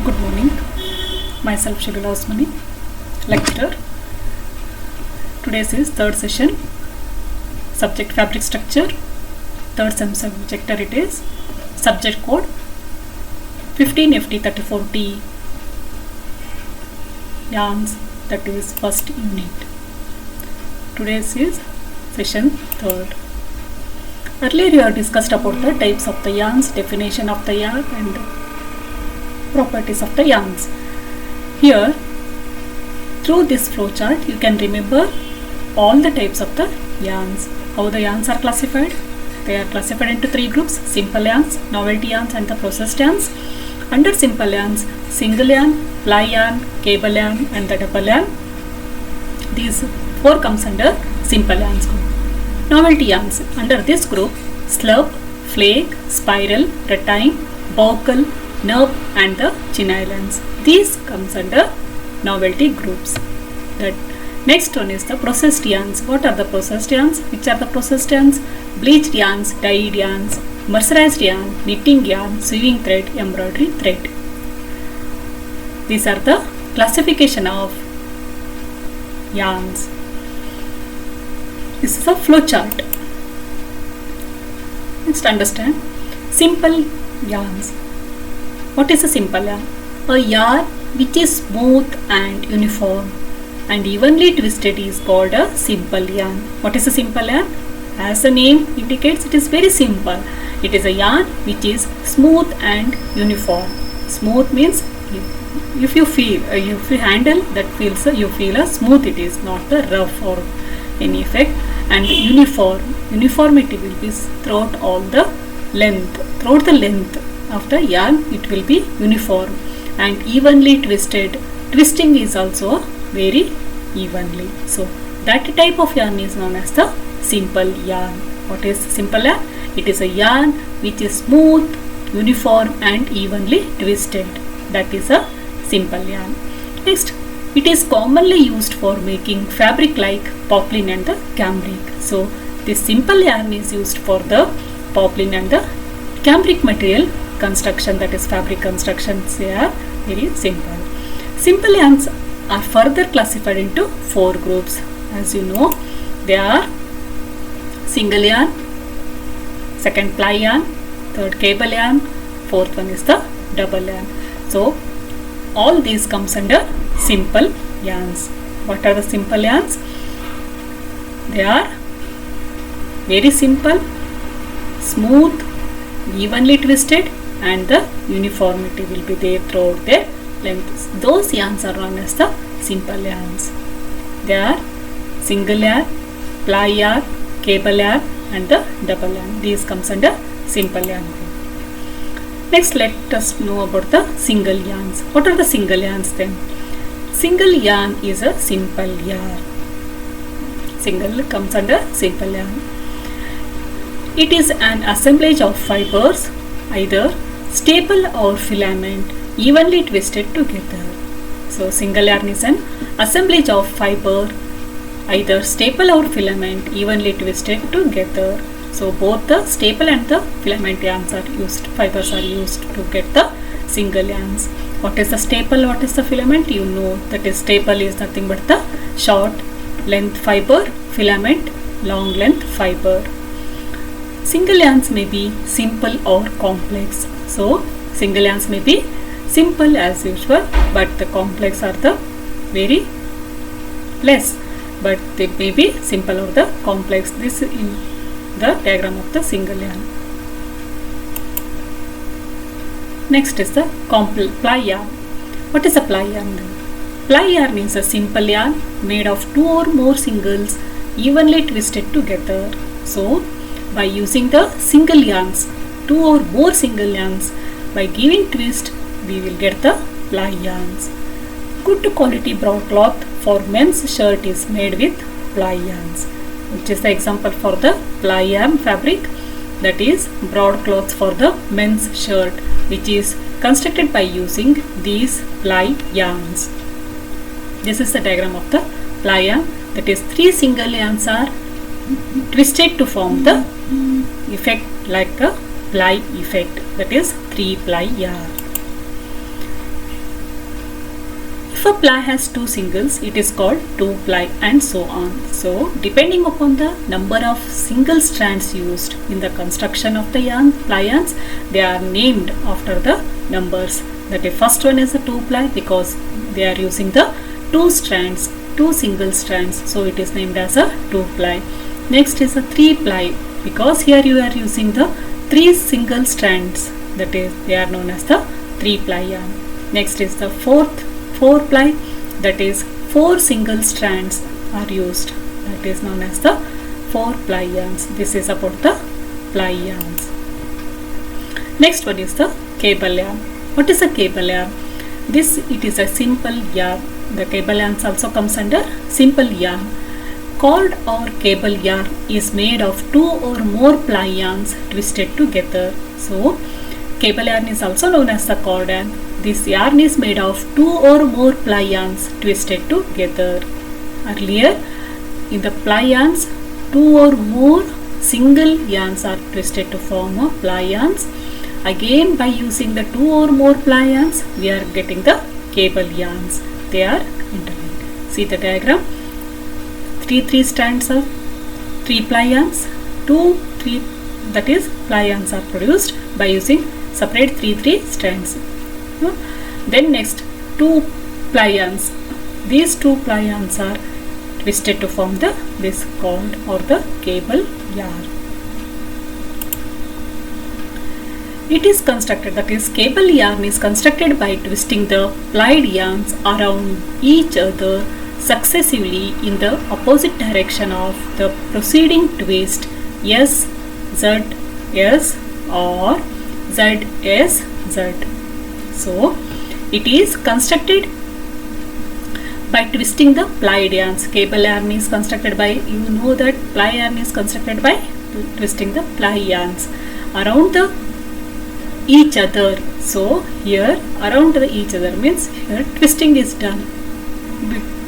Good morning. Myself Shibila Osmani, lecturer. Today's is third session. Subject fabric structure. Third sem subject it is subject code 15FT34T yarns, that is first unit. Today's is session third. Earlier you have discussed about the types of the yarns, definition of the yarn and properties of the yarns. Here through this flowchart you can remember all the types of the yarns. How the yarns are classified? They are classified into three groups: simple yarns, novelty yarns and the processed yarns. Under simple yarns, single yarn, ply yarn, cable yarn and the double yarn. These four comes under simple yarns group. Novelty yarns, under this group, slurp, flake, spiral, rattan, buckle, nerve and the chenille yarns. These comes under novelty groups. That next one is the processed yarns. What are the processed yarns? Which are the processed yarns? Bleached yarns, dyed yarns, mercerized yarn, knitting yarn, sewing thread, embroidery thread. These are the classification of yarns. This is a flow chart. Let's understand simple yarns. What is a simple yarn? A yarn which is smooth and uniform and evenly twisted is called a simple yarn. What is a simple yarn? As the name indicates, it is very simple. It is a yarn which is smooth and uniform. Smooth means if you handle that feels you feel a smooth. It is not the rough or any effect. And uniformity will be throughout all the length. Throughout the length of the yarn, it will be uniform and evenly twisted. Twisting is also very evenly. So that type of yarn is known as the simple yarn. What is simple yarn? It is a yarn which is smooth, uniform and evenly twisted. That is a simple yarn. Next, it is commonly used for making fabric like poplin and the cambric. So this simple yarn is used for the poplin and the cambric material construction, that is fabric constructions. They are very simple. Simple yarns are further classified into four groups. As you know, they are single yarn, second ply yarn, third cable yarn, fourth one is the double yarn. So all these comes under simple yarns. What are the simple yarns? They are very simple, smooth, evenly twisted and the uniformity will be there throughout their length. Those yarns are known as the simple yarns. They are single yarn, ply yarn, cable yarn and the double yarn. These comes under simple yarn. Next, let us know about the single yarns. What are the single yarns then? Single yarn is a simple yarn. Single comes under simple yarn. It is an assemblage of fibers, either staple or filament, evenly twisted together. So single yarn is an assemblage of fiber, either staple or filament, evenly twisted together. So both the staple and the filament yarns are used, fibers are used to get the single yarns. What is the staple? What is the filament? You know that is staple is nothing but the short length fiber, filament long length fiber. Single yarns may be simple or complex. So single yarns may be simple as usual, but the complex are the very less, but they may be simple or the complex. This is the diagram of the single yarn. Next is the ply yarn. What is a ply yarn then? Ply yarn is a simple yarn made of two or more singles evenly twisted together. So by using the single yarns, two or more single yarns, by giving twist we will get the ply yarns. Good quality broadcloth for men's shirt is made with ply yarns. Which is the example for the ply yarn fabric? That is broadcloth for the men's shirt, which is constructed by using these ply yarns. This is the diagram of the ply yarn. That is, three single yarns are twisted to form the effect like a ply effect, that is 3 ply yarn. If a ply has two singles, it is called two ply, and so on. So depending upon the number of single strands used in the construction of the ply yarns, they are named after the numbers. That the first one is a two ply because they are using the two strands, two single strands, so it is named as a two ply. Next is a three ply because here you are using the three single strands, that is they are known as the three ply yarn. Next is the four ply, that is four single strands are used, that is known as the four ply yarns. This is about the ply yarns. Next one is the cable yarn. What is a cable yarn? It is a simple yarn. The cable yarns also comes under simple yarn. Cord or cable yarn is made of two or more ply yarns twisted together. So cable yarn is also known as the cord yarn. This yarn is made of two or more ply yarns twisted together. Earlier in the ply yarns, two or more single yarns are twisted to form a ply yarns. Again, by using the two or more ply yarns, we are getting the cable yarns. They are interlinked. See the diagram. Three strands of three ply yarns. Three that is ply yarns are produced by using separate three strands. Then next two ply yarns. These two ply yarns are twisted to form this cord or the cable yarn. It is constructed, that is cable yarn is constructed by twisting the plied yarns around each other successively in the opposite direction of the preceding twist S, Z, S or Z, S, Z. So it is constructed by twisting the plied yarns. Cable yarn is constructed by, you know that ply yarn is constructed by twisting the ply yarns around each other. So here around each other means here twisting is done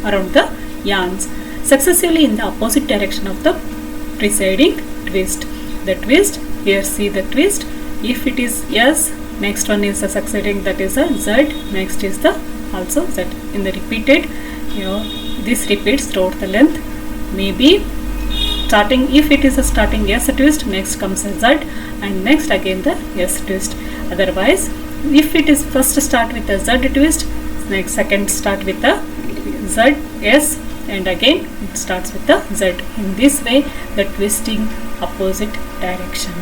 around the yarns successively in the opposite direction of the preceding twist. The twist, here see the twist. If it is S, next one is the succeeding, that is a Z, next is the also Z. In the repeated, this repeats throughout the length. Maybe starting, if it is a starting S twist, next comes a Z and next again the S twist. Otherwise, if it is first start with a Z twist, next second start with a Z, S and again it starts with the Z. In this way the twisting opposite direction.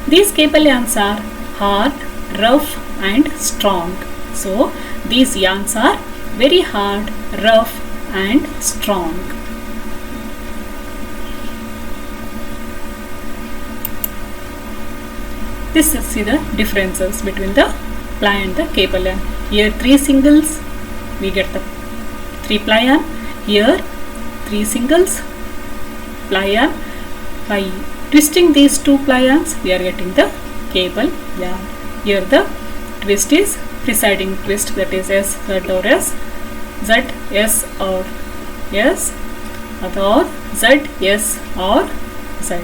These cable yarns are hard, rough and strong. So these yarns are very hard, rough and strong. This is see the differences between the ply and the cable yarn. Here three singles, we get the three ply yarn. Here three singles, ply yarn. By twisting these two ply yarns, we are getting the cable yarn. Here the twist is preceding twist, that is S, Z or S, Z, S or S, or Z, S or Z.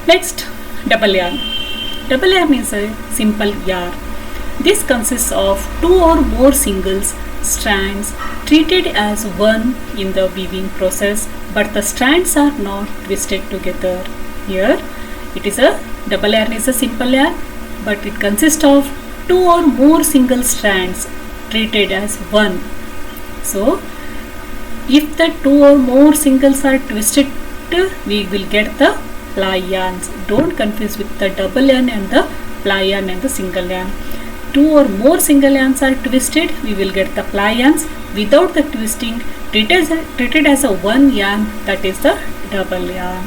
Next, double yarn. Double yarn is a simple yarn. This consists of two or more singles strands treated as one in the weaving process, but the strands are not twisted together. Here it is a double yarn is a simple yarn, but it consists of two or more single strands treated as one. So if the two or more singles are twisted, we will get the ply yarns. Don't confuse with the double yarn and the ply yarn and the single yarn. Two or more single yarns are twisted, we will get the ply yarns. Without the twisting, treated as a one yarn, that is the double yarn.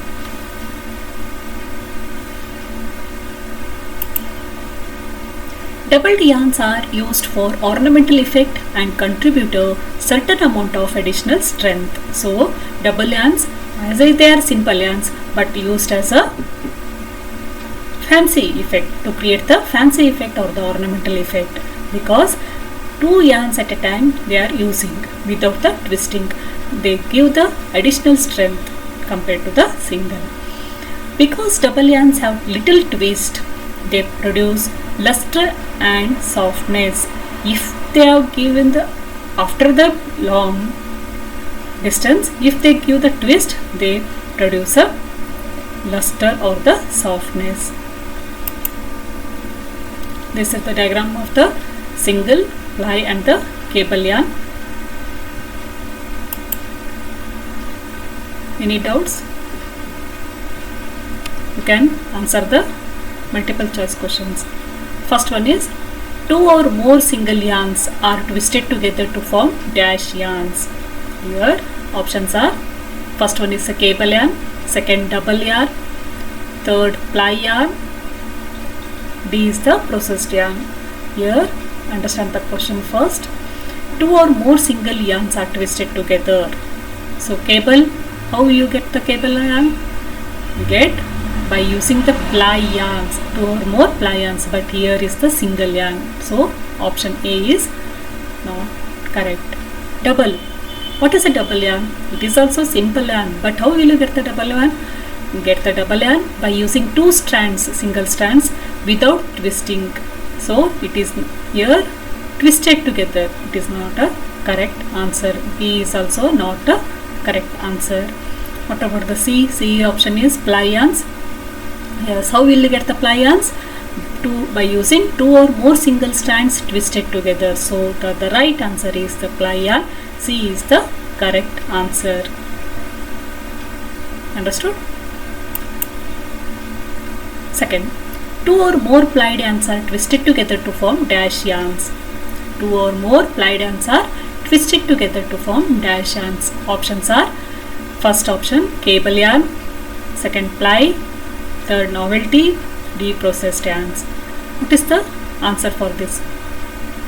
Doubled yarns are used for ornamental effect and contribute a certain amount of additional strength. So double yarns, as they are simple yarns, but used as a fancy effect, to create the fancy effect or the ornamental effect, because two yarns at a time they are using without the twisting. They give the additional strength compared to the single. Because double yarns have little twist, they produce luster and softness if they have given the after the long distance, if they give the twist, they produce a luster or the softness. This is the diagram of the single ply and the cable yarn. Any doubts? You can answer the multiple choice questions. First one is, two or more single yarns are twisted together to form dash yarns. Here options are, first one is a cable yarn, second double yarn, third ply yarn, D is the processed yarn. Here understand the question first. Two or more single yarns are twisted together. So cable, how you get the cable yarn? You get by using the ply yarns, two or more ply yarns, but here is the single yarn. So option A is not correct. Double. What is a double yarn? It is also simple yarn, but how will you get the double yarn? You get the double yarn by using two strands, single strands, without twisting. So it is here twisted together. It is not a correct answer. B is also not a correct answer. What about the C? C option is ply yarns. Yes, how will you get the ply yarns? By using two or more single strands twisted together. So the right answer is the ply yarn. C is the correct answer. Understood? Second, two or more plied yarns are twisted together to form dash yarns. Two or more plied yarns are twisted together to form dash yarns. Options are, first option cable yarn, second ply, third novelty, D processed yarns. What is the answer for this?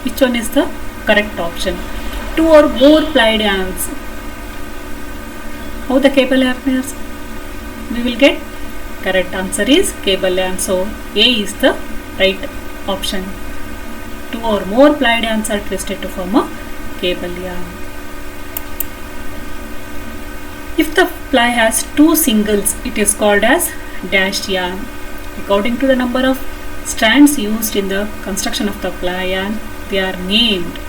Which one is the correct option? Two or more plied yarns. How the cable yarn is? We will get correct answer is cable yarn. So A is the right option. Two or more plied yarns are twisted to form a cable yarn. If the ply has two singles, it is called as dash yarn. According to the number of strands used in the construction of the ply yarn, they are named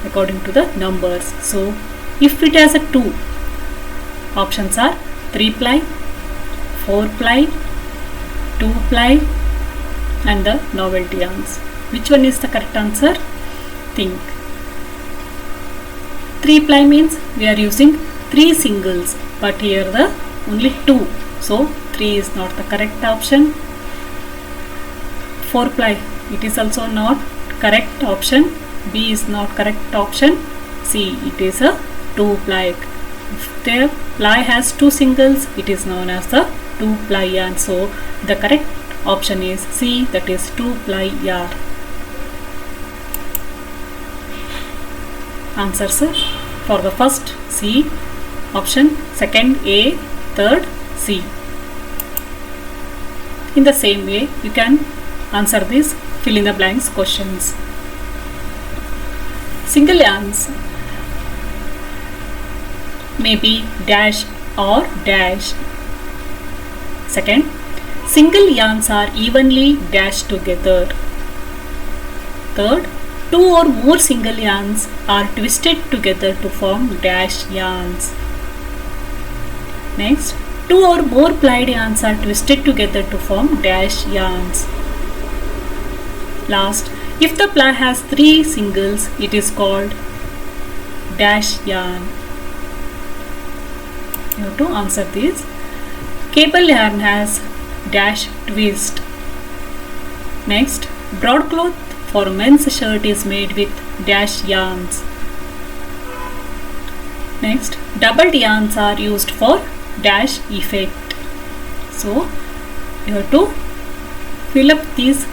according to the numbers. So if it has a 2, options are 3 ply, 4 ply, 2 ply and the novelty yarns. Which one is the correct answer? Think. 3 ply means we are using 3 singles, but here the only 2. So 3 is not the correct option. 4 ply, it is also not correct option. B is not correct option. C, it is a 2 ply. If the ply has 2 singles, it is known as the 2 ply yarn. So the correct option is C, that is 2 ply yarn. Answers for the first C option, second A, third C. In the same way, you can answer these fill in the blanks questions. Single yarns may be dash or dash. Second, single yarns are evenly dashed together. Third, two or more single yarns are twisted together to form dash yarns. Next, two or more plied yarns are twisted together to form dash yarns. Last, if the ply has 3 singles, it is called dash yarn. You have to answer this. Cable yarn has dash twist. Next, broadcloth for men's shirt is made with dash yarns. Next, doubled yarns are used for dash effect. So you have to fill up these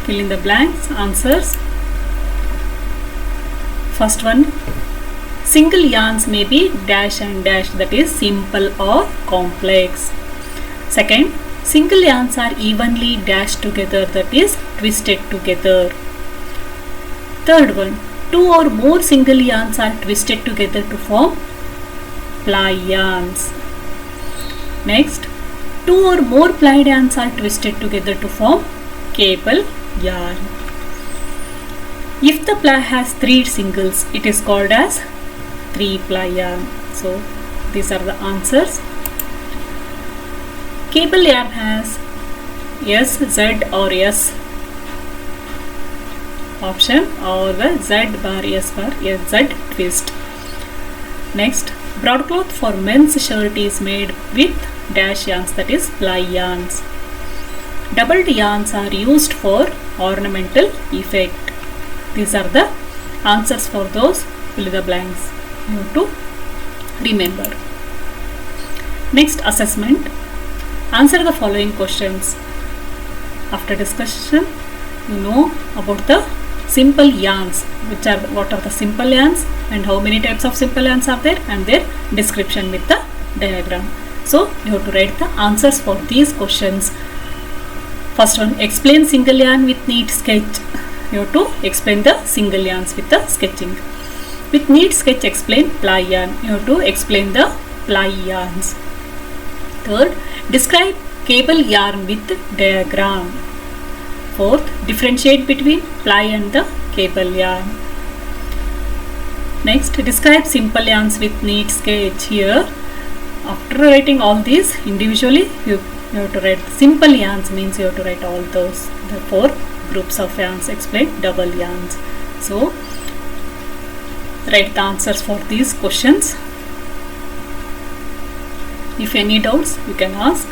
fill in the blanks answers. First one, single yarns may be dash and dash, that is simple or complex. Second, single yarns are evenly dashed together, that is twisted together. Third one, two or more single yarns are twisted together to form ply yarns. Next, two or more plied yarns are twisted together to form cable yarn. If the ply has 3 singles, it is called as 3-ply yarn. So these are the answers. Cable yarn has S, Z or S option, or the Z bar, S bar, S, Z twist. Next, broadcloth for men's shirt is made with dash yarns, that is ply yarns. Doubled yarns are used for ornamental effect. These are the answers for those fill the blanks you have to remember. Next, assessment. Answer the following questions. After discussion, you know about the simple yarns, what are the simple yarns and how many types of simple yarns are there, and their description with the diagram. So you have to write the answers for these questions. First one, explain single yarn with neat sketch. You have to explain the single yarns with the sketching. With neat sketch, explain ply yarn. You have to explain the ply yarns. Third, describe cable yarn with diagram. Fourth, differentiate between ply and the cable yarn. Next, describe simple yarns with neat sketch. Here, after writing all these individually, you have to write simple yarns, means you have to write all those, the 4 groups of yarns. Explain double yarns. So write the answers for these questions. If any doubts, you can ask.